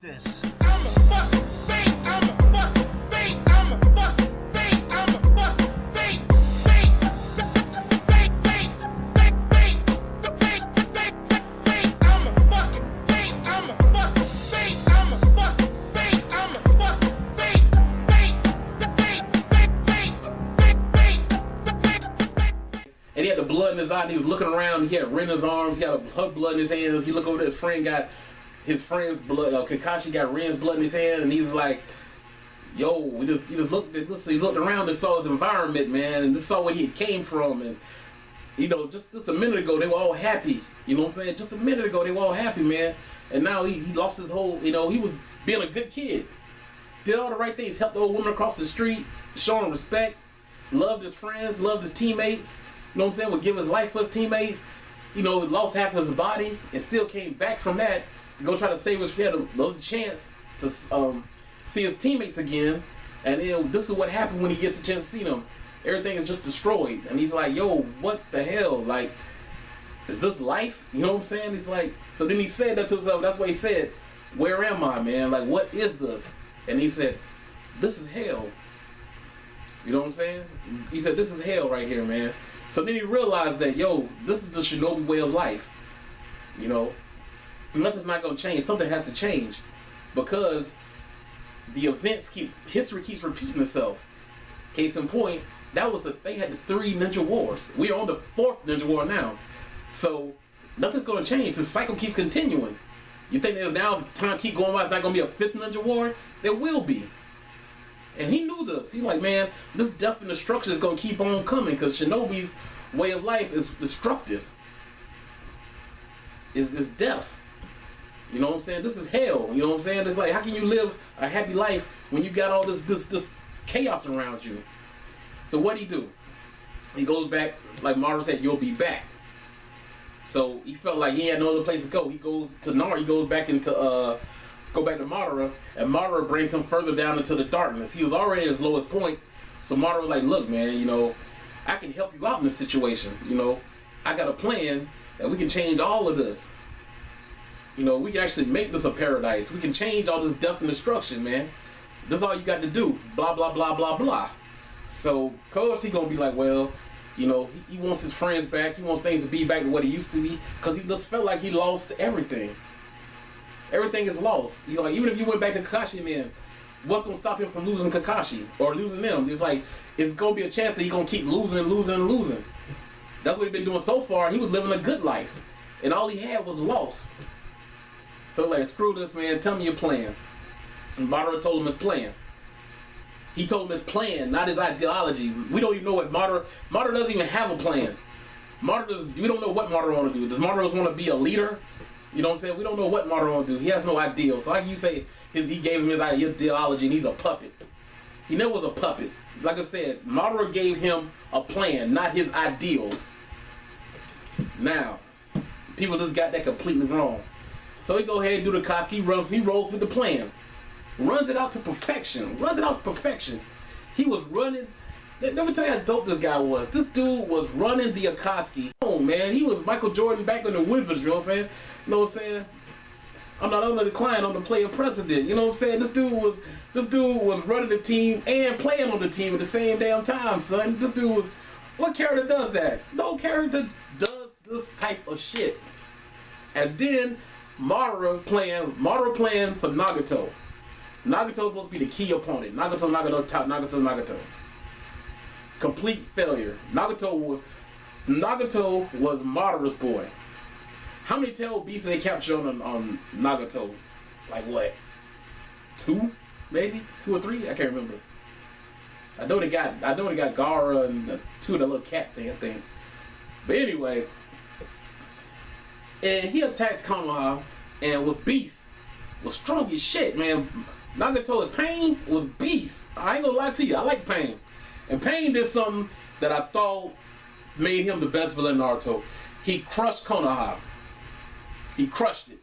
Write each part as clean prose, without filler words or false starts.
This. And he had the blood in his eye, and he was looking around. He had red in his arms. He had a blood in his hands. He looked over at his friend, got his friend's blood. Kakashi got Ren's blood in his hand, and he's like, "Yo, he just looked at this. He looked around and saw his environment, man, and just saw where he came from. And you know, just a minute ago, they were all happy. You know what I'm saying? Just a minute ago, they were all happy, man. And now he lost his whole. You know, he was being a good kid, did all the right things, helped the old woman across the street, showing respect, loved his friends, loved his teammates. You know what I'm saying? Would give his life for his teammates. You know, lost half of his body and still came back from that to go try to save his friend. Another chance to see his teammates again. And then this is what happened when he gets a chance to see them. Everything is just destroyed. And he's like, yo, what the hell? Like, is this life? You know what I'm saying? He's like, so then he said that to himself. That's why he said, where am I, man? Like, what is this? And he said, this is hell. You know what I'm saying? He said, this is hell right here, man. So then he realized that, yo, this is the shinobi way of life. You know, nothing's not gonna change. Something has to change because the events history keeps repeating itself. Case in point, they had the 3 ninja wars. We are on the 4th ninja war now. So nothing's gonna change. The cycle keeps continuing. You think that now if time keep going by, it's not gonna be a 5th ninja war? There will be. And he knew this. He's like, man, this death and destruction is going to keep on coming because Shinobi's way of life is destructive. It's death. You know what I'm saying? This is hell. You know what I'm saying? It's like, how can you live a happy life when you got all this chaos around you? So what he do? He goes back, like Mara said, you'll be back. So he felt like he had no other place to go. He goes to Nara. He goes back into go back to Madara, and Madara brings him further down into the darkness. He was already at his lowest point, so Madara was like, look, man, you know, I can help you out in this situation. You know, I got a plan, and we can change all of this. You know, we can actually make this a paradise. We can change all this death and destruction, man. This is all you got to do. Blah, blah, blah, blah, blah. So, of course, he gonna be like, well, you know, he wants his friends back. He wants things to be back to what it used to be, because he just felt like he lost everything. Everything is lost. You know, like, even if you went back to Kakashi, man, what's gonna stop him from losing Kakashi or losing them? It's like it's gonna be a chance that he's gonna keep losing and losing and losing. That's what he's been doing so far. He was living a good life, and all he had was loss. So like, screw this, man. Tell me your plan. And Madara told him his plan. He told him his plan, not his ideology. We don't even know what Madara doesn't even have a plan. We don't know what Madara want to do. Does Madara want to be a leader? You know what I'm saying? We don't know what Madara wants to do. He has no ideal. So like you say, he gave him his ideology and he's a puppet. He never was a puppet. Like I said, Madara gave him a plan, not his ideals. Now, people just got that completely wrong. So he go ahead and do the Koski, he rolls with the plan. Runs it out to perfection. Runs it out to perfection. He was running. Let me tell you how dope this guy was. This dude was running the Akatsuki. Oh man, he was Michael Jordan back in the Wizards, you know what I'm saying? You know what I'm saying? I'm not on the decline, I'm the player president. You know what I'm saying? This dude was running the team and playing on the team at the same damn time, son. This dude was, what character does that? No character does this type of shit. And then Madara playing for Nagato. Nagato's supposed to be the key opponent. Nagato. Complete failure. Nagato was Madara's boy. How many tail beasts did they capture on Nagato? Like what? 2? Maybe? 2 or 3? I can't remember. I know they got Gaara and 2 of the little cat thing, I think. But anyway, and he attacks Konoha and with beast. Was strong as shit, man. Nagato's Pain was beast. I ain't gonna lie to you, I like Pain. And Pain did something that I thought made him the best villain in Naruto. He crushed Konoha. He crushed it.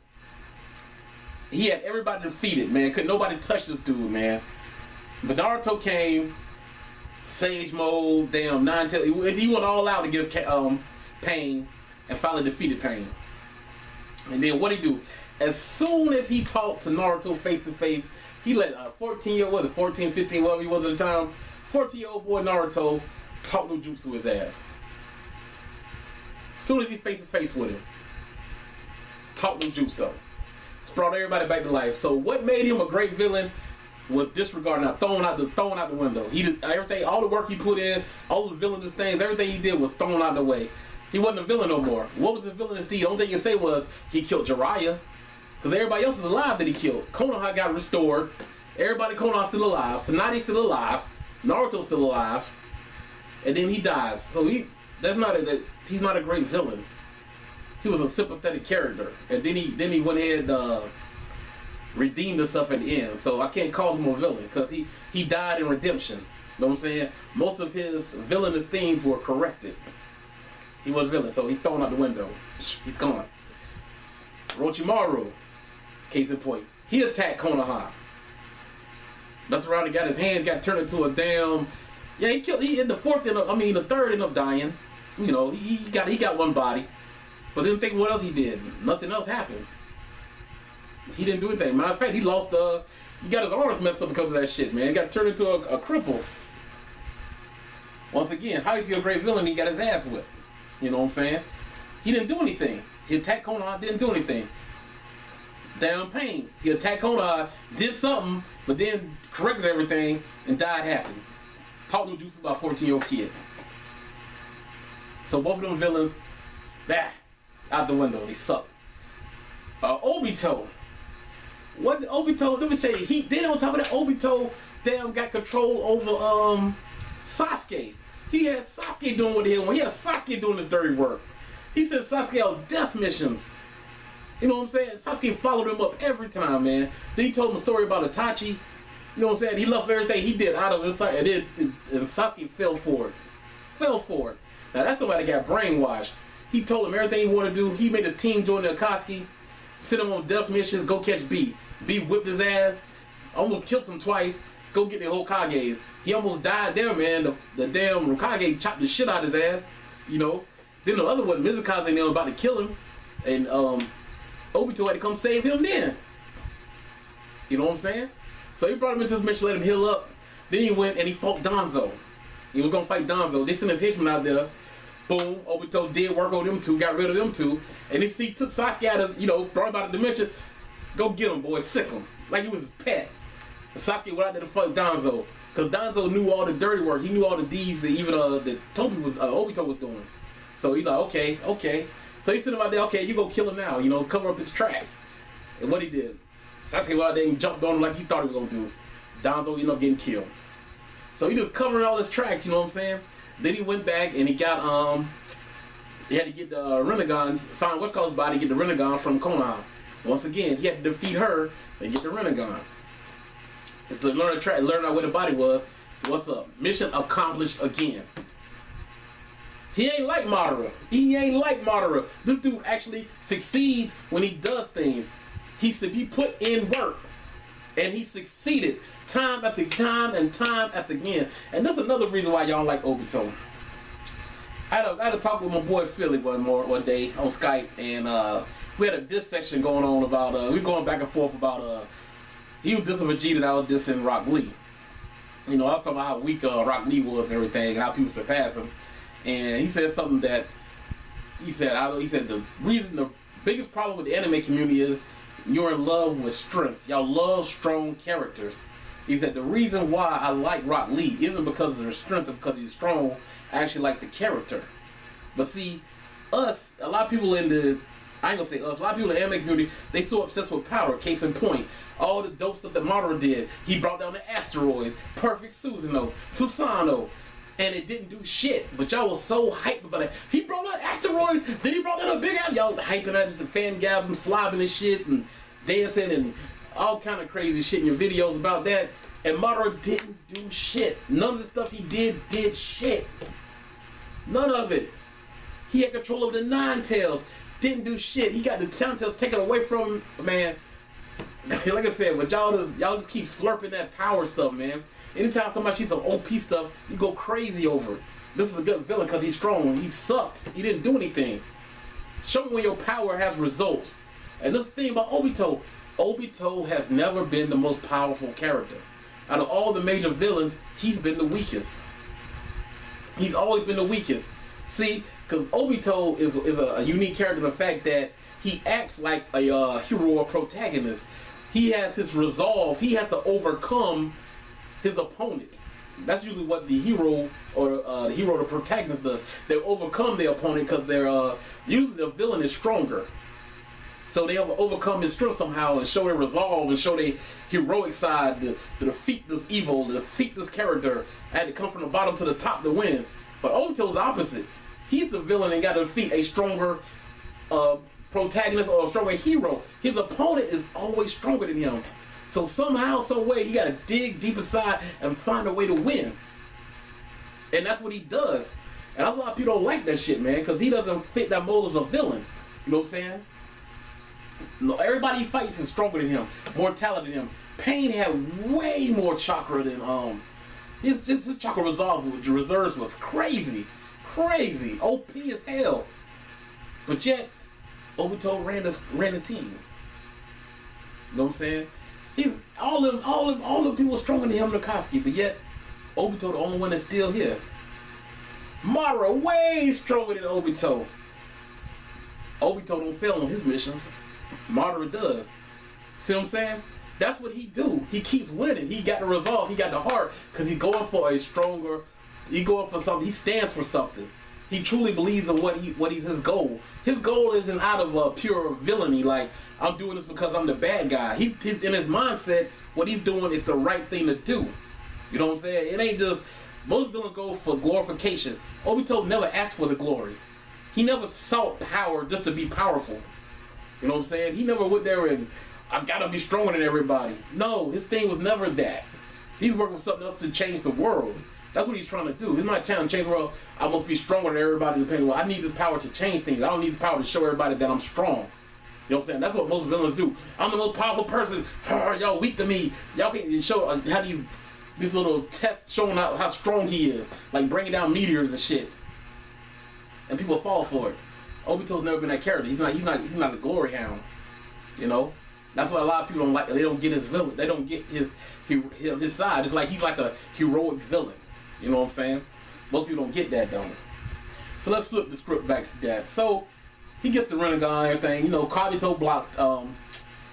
He had everybody defeated, man. Couldn't nobody touch this dude, man. But Naruto came, Sage Mode, damn, he went all out against Pain and finally defeated Pain. And then what he do? As soon as he talked to Naruto face to face, he let a 14-year-old, 14, 15, whatever he was at the time, 14-year-old boy Naruto talk no jutsu his ass. As soon as he face to face with him, talk no jutsu. Just brought everybody back to life. So what made him a great villain was disregarded, not thrown out the window. He did everything, all the work he put in, all the villainous things, everything he did was thrown out the way. He wasn't a villain no more. What was his villainous deed? The only thing you can say was he killed Jiraiya. Because everybody else is alive that he killed. Konoha got restored. Everybody Konoha's still alive. Tsunade's still alive. Naruto's still alive. And then he dies. So he's not a great villain. He was a sympathetic character. And then he went ahead and redeemed himself at the end. So I can't call him a villain because he died in redemption. You know what I'm saying? Most of his villainous things were corrected. He was a villain, so he's thrown out the window. He's gone. Orochimaru, case in point, he attacked Konoha. That's around. He got his hands got turned into a damn. Yeah, he in the the third ended up dying. You know, he got one body, but then think what else he did. Nothing else happened. He didn't do anything. Matter of fact, he lost. He got his arms messed up because of that shit, man. He got turned into a cripple. Once again, how is he a great villain? He got his ass whipped. You know what I'm saying? He didn't do anything. He attacked Konoha, didn't do anything. Damn pain. He attacked Konoha, did something, but then corrected everything and died happy. Taught no jutsu about a 14-year-old kid. So both of them villains, out the window. They sucked. Obito. What did Obito? Let me say, then on top of that, Obito damn got control over Sasuke. He had Sasuke doing what the hell. He had Sasuke doing his dirty work. He sent Sasuke on death missions. You know what I'm saying? Sasuke followed him up every time, man. Then he told him a story about Itachi. You know what I'm saying? He left everything he did out of his sight, and Sasuke fell for it. Fell for it. Now that's somebody that got brainwashed. He told him everything he wanted to do. He made his team join the Akatsuki, sent him on death missions, go catch B. B whipped his ass, almost killed him twice, go get the Hokages. He almost died there, man. The damn Hokage chopped the shit out of his ass, you know. Then the other one, Miseducation, and them about to kill him, and Obito had to come save him then. You know what I'm saying? So he brought him into his mission, let him heal up. Then he went and he fought Danzo. He was gonna fight Danzo. They sent his henchman out there. Boom, Obito did work on them two, got rid of them two, and he took Sasuke out of, brought him out of the dimension. Go get him, boy, sick him. Like he was his pet. And Sasuke went out there to fight Danzo. Because Danzo knew all the dirty work. He knew all the deeds that even that Obito was doing. So he's like, okay. So he sent him out there, okay, you go kill him now, cover up his tracks. And what he did, Sasuke went out there and jumped on him like he thought he was going to do. Danzo ended up getting killed. So he just covering all his tracks, you know what I'm saying? Then he went back and he got, he had to get the Rinnegan, find what's called his body, get the Rinnegan from Konoha. Once again, he had to defeat her and get the Rinnegan. It's to learn out where the body was. What's up? Mission accomplished again. He ain't like Madara. This dude actually succeeds when he does things. He put in work. And he succeeded time after time and time after again. And that's another reason why y'all like Obito. I had a talk with my boy Philly one day on Skype, and we had a diss section going on about, we going back and forth about, he was dissing Vegeta and I was dissing Rock Lee. I was talking about how weak Rock Lee was and everything, and how people surpass him. And he said something that, he said the biggest problem with the anime community is you're in love with strength. Y'all love strong characters. He said the reason why I like Rock Lee isn't because of his strength or because he's strong. I actually like the character. But see, a lot of people in the, I ain't gonna say us, a lot of people in the anime community, they so obsessed with power. Case in point, all the dope stuff that Madara did. He brought down the asteroid, Perfect Susanoo, and it didn't do shit. But y'all was so hyped about it. He brought down asteroids, then he brought down a big ass. Y'all hyping out just the fangasm, slobbing and shit, and dancing and all kind of crazy shit in your videos about that. And Madara didn't do shit. None of the stuff he did shit. None of it. He had control of the Nine Tails. Didn't do shit. He got the Nine Tails taken away from him, man. Like I said, but y'all just keep slurping that power stuff, man. Anytime somebody sees some OP stuff, you go crazy over it. This is a good villain because he's strong. He sucked. He didn't do anything. Show me when your power has results. And this thing about Obito, Obito has never been the most powerful character. Out of all the major villains, he's been the weakest. He's always been the weakest. See, because Obito is a unique character in the fact that he acts like a hero or protagonist. He has his resolve. He has to overcome his opponent. That's usually what the hero or the protagonist does. They overcome their opponent because they're usually the villain is stronger. So they overcome his strength somehow and show their resolve and show their heroic side to defeat this evil, to defeat this character. I had to come from the bottom to the top to win. But Obito's opposite. He's the villain and got to defeat a stronger protagonist or a stronger hero. His opponent is always stronger than him. So somehow, some way, he got to dig deep inside and find a way to win. And that's what he does. And that's why people don't like that shit, man, because he doesn't fit that mold as a villain. You know what I'm saying? No, everybody he fights is stronger than him, more talented than him. Pain had way more chakra than his chakra reserves was crazy, OP as hell. But yet, Obito ran the team. You know what I'm saying? He's all the people stronger than him, Nakaski, but yet Obito the only one that's still here. Madara way stronger than Obito. Obito don't fail on his missions. Madara does. See what I'm saying? That's what he do. He keeps winning. He got the resolve. He got the heart because he's going for a stronger. He going for something. He stands for something. He truly believes in what he's his goal. His goal isn't out of pure villainy. Like I'm doing this because I'm the bad guy. He's in his mindset. What he's doing is the right thing to do. You know what I'm saying? It ain't just most villains go for glorification. Obito never asked for the glory. He never sought power just to be powerful. You know what I'm saying? He never went there and I gotta be stronger than everybody. No, his thing was never that. He's working with something else to change the world. That's what he's trying to do. He's not trying to change the world. I must be stronger than everybody. Depending on, I need this power to change things. I don't need this power to show everybody that I'm strong. You know what I'm saying? That's what most villains do. I'm the most powerful person. Y'all weak to me. Y'all can't show how these little tests showing how strong he is, like bringing down meteors and shit. And people fall for it. Obito's never been that character. He's not a glory hound. You know, that's why a lot of people don't like. They don't get his villain. They don't get his side. It's like he's like a heroic villain. You know what I'm saying? Most people don't get that, don't they? So let's flip the script back to that. So he gets the Rinnegan and everything. You know, Kabuto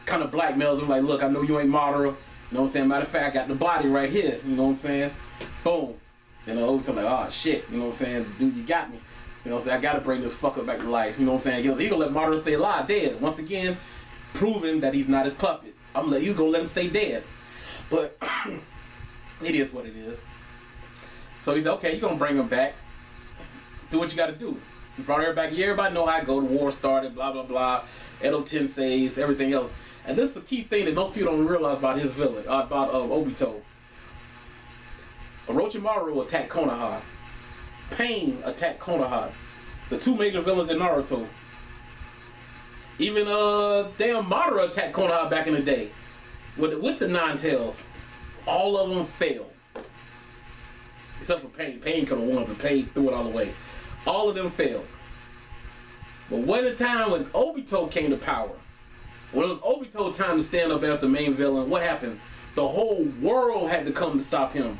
kind of blackmails him like, look, I know you ain't Madara. You know what I'm saying? Matter of fact, I got the body right here. You know what I'm saying? Boom. You know, Obito's like, oh shit. You know what I'm saying? Dude, you got me. You know what I'm saying? I gotta bring this fucker back to life. You know what I'm saying? He's gonna let Madara stay alive, dead. Once again, proving that he's not his puppet. He's gonna let him stay dead. But it is what it is. So he said, okay, you're gonna bring him back. Do what you gotta do. He brought everybody back. Everybody know how it go. The war started, blah, blah, blah. Edo Tensei's, everything else. And this is a key thing that most people don't realize about his villain, about Obito. Orochimaru attacked Konoha. Pain attacked Konoha. The two major villains in Naruto. Even damn Madara attacked Konoha back in the day. With the Nine Tails. All of them failed. Except for Pain. Pain could have won, but Pain threw it all away. All of them failed. But when the time when Obito came to power, when it was Obito's time to stand up as the main villain, what happened? The whole world had to come to stop him.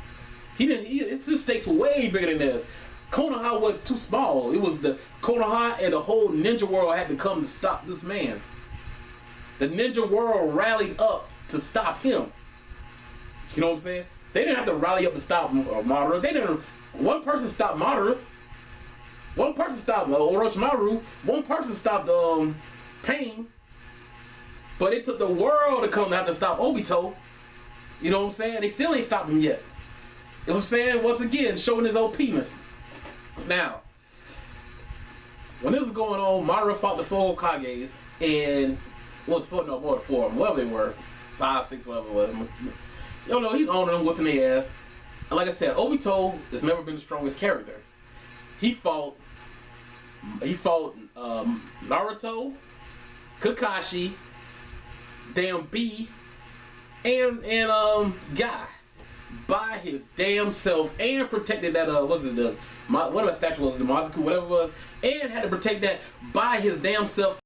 His stakes were way bigger than this. Konoha was too small. It was the Konoha and the whole ninja world had to come to stop this man. The ninja world rallied up to stop him. You know what I'm saying? They didn't have to rally up to stop Madara. They didn't. One person stopped Madara. One person stopped Orochimaru. One person stopped Pain. But it took the world to come to have to stop Obito. You know what I'm saying? They still ain't stopped him yet. You know what I'm saying? Once again, showing his OPness. Now, when this was going on, Madara fought the four Hokages and more than four of them, whatever they were, 5, 6, whatever it was. You know, he's owning them, whipping their ass. And like I said, Obito has never been the strongest character. He fought Naruto, Kakashi, damn B, and Guy by his damn self, and protected that whatever statue was, the Mazuku, whatever it was, and had to protect that by his damn self.